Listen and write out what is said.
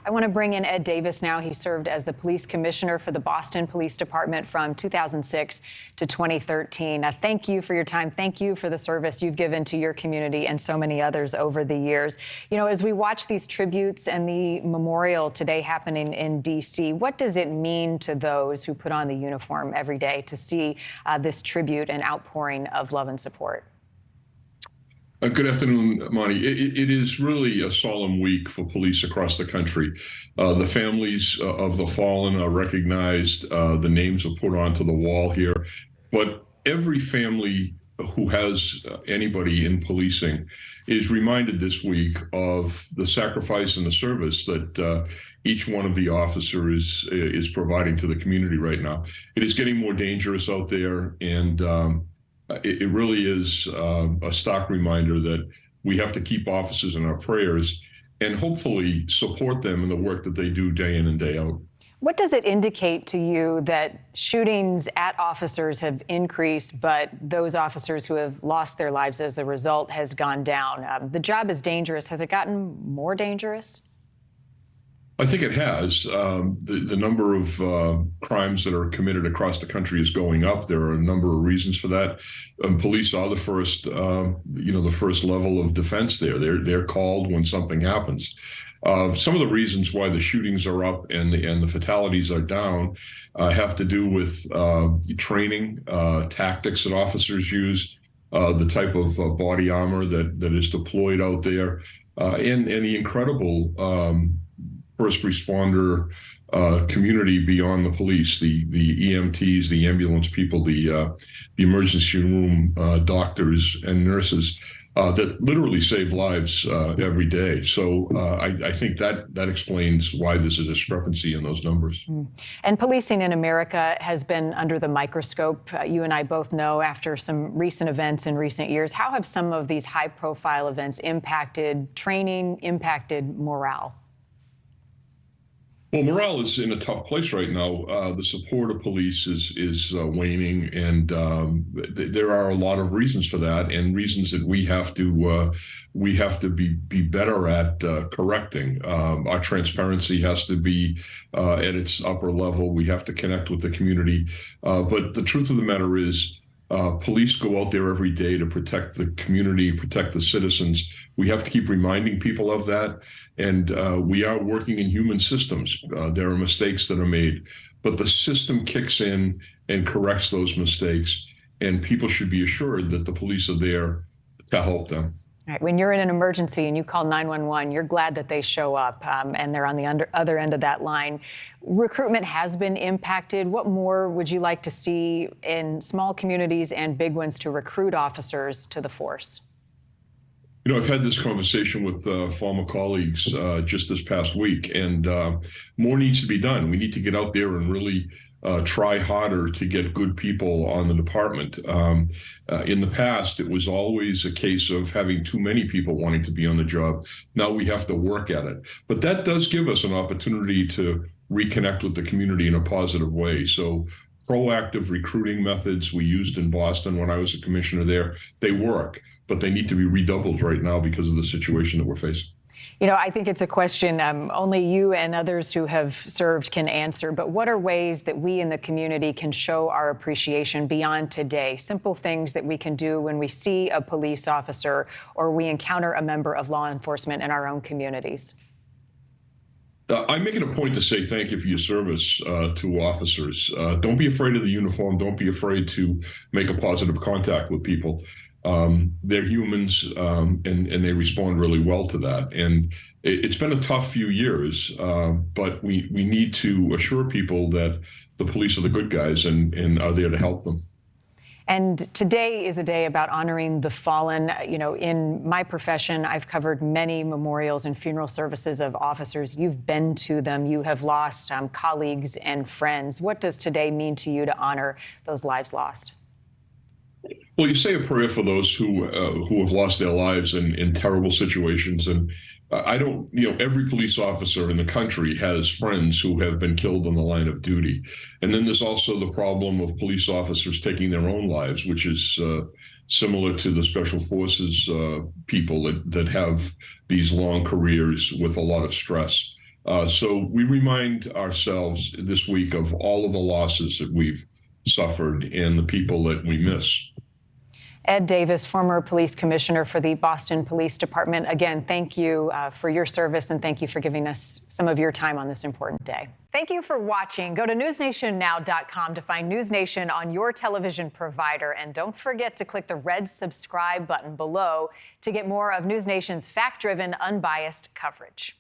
I want to bring in Ed Davis now. He served as the police commissioner for the Boston Police Department from 2006 to 2013. Thank you for your time. Thank you for the service you've given to your community and so many others over the years. You know, as we watch these tributes and the memorial today happening in D.C., what does it mean to those who put on the uniform every day to see this tribute and outpouring of love and support? Good afternoon, Marni. It is really a solemn week for police across the country. The families of the fallen are recognized. The names are put onto the wall here. But every family who has anybody in policing is reminded this week of the sacrifice and the service that each one of the officers is providing to the community right now. It is getting more dangerous out there, and it really is a stark reminder that we have to keep officers in our prayers and hopefully support them in the work that they do day in and day out. What does it indicate to you that shootings at officers have increased, but those officers who have lost their lives as a result has gone down? The job is dangerous. Has it gotten more dangerous? I think it has. The number of crimes that are committed across the country is going up. There are a number of reasons for that. Police are the first, the first level of defense there. They're called when something happens. Some of the reasons why the shootings are up and the fatalities are down have to do with training, tactics that officers use, the type of body armor that is deployed out there, and the incredible first responder community beyond the police, the EMTs, the ambulance people, the emergency room doctors and nurses that literally save lives every day. So I think that explains why there's a discrepancy in those numbers. And policing in America has been under the microscope. You and I both know after some recent events in recent years. How have some of these high-profile events impacted training, impacted morale? Well, morale is in a tough place right now. The support of police is waning, and there are a lot of reasons for that, and reasons that we have to be better at correcting. Our transparency has to be at its upper level. We have to connect with the community. But the truth of the matter is, police go out there every day to protect the community, protect the citizens. We have to keep reminding people of that. And we are working in human systems. There are mistakes that are made, but the system kicks in and corrects those mistakes. And people should be assured that the police are there to help them. All right. When you're in an emergency and you call 911, you're glad that they show up and they're on the other end of that line. Recruitment has been impacted. What more would you like to see in small communities and big ones to recruit officers to the force? You know, I've had this conversation with former colleagues just this past week, and more needs to be done. We need to get out there and really try harder to get good people on the department. In the past, it was always a case of having too many people wanting to be on the job. Now we have to work at it. But that does give us an opportunity to reconnect with the community in a positive way. So proactive recruiting methods we used in Boston when I was a commissioner there, they work, but they need to be redoubled right now because of the situation that we're facing. You know, I think it's a question only you and others who have served can answer, but what are ways that we in the community can show our appreciation beyond today? Simple things that we can do when we see a police officer or we encounter a member of law enforcement in our own communities. I make it a point to say thank you for your service to officers. Don't be afraid of the uniform. Don't be afraid to make a positive contact with people. They're humans, and they respond really well to that. And it's been a tough few years, but we need to assure people that the police are the good guys and are there to help them. And today is a day about honoring the fallen. You know, in my profession, I've covered many memorials and funeral services of officers. You've been to them. You have lost colleagues and friends. What does today mean to you to honor those lives lost? Well, you say a prayer for those who have lost their lives in terrible situations. And every police officer in the country has friends who have been killed on the line of duty. And then there's also the problem of police officers taking their own lives, which is similar to the special forces people that have these long careers with a lot of stress. So we remind ourselves this week of all of the losses that we've suffered and the people that we miss. Ed Davis, former police commissioner for the Boston Police Department. Again, thank you for your service, and thank you for giving us some of your time on this important day. Thank you for watching. Go to newsnationnow.com to find NewsNation on your television provider. And don't forget to click the red subscribe button below to get more of NewsNation's fact-driven, unbiased coverage.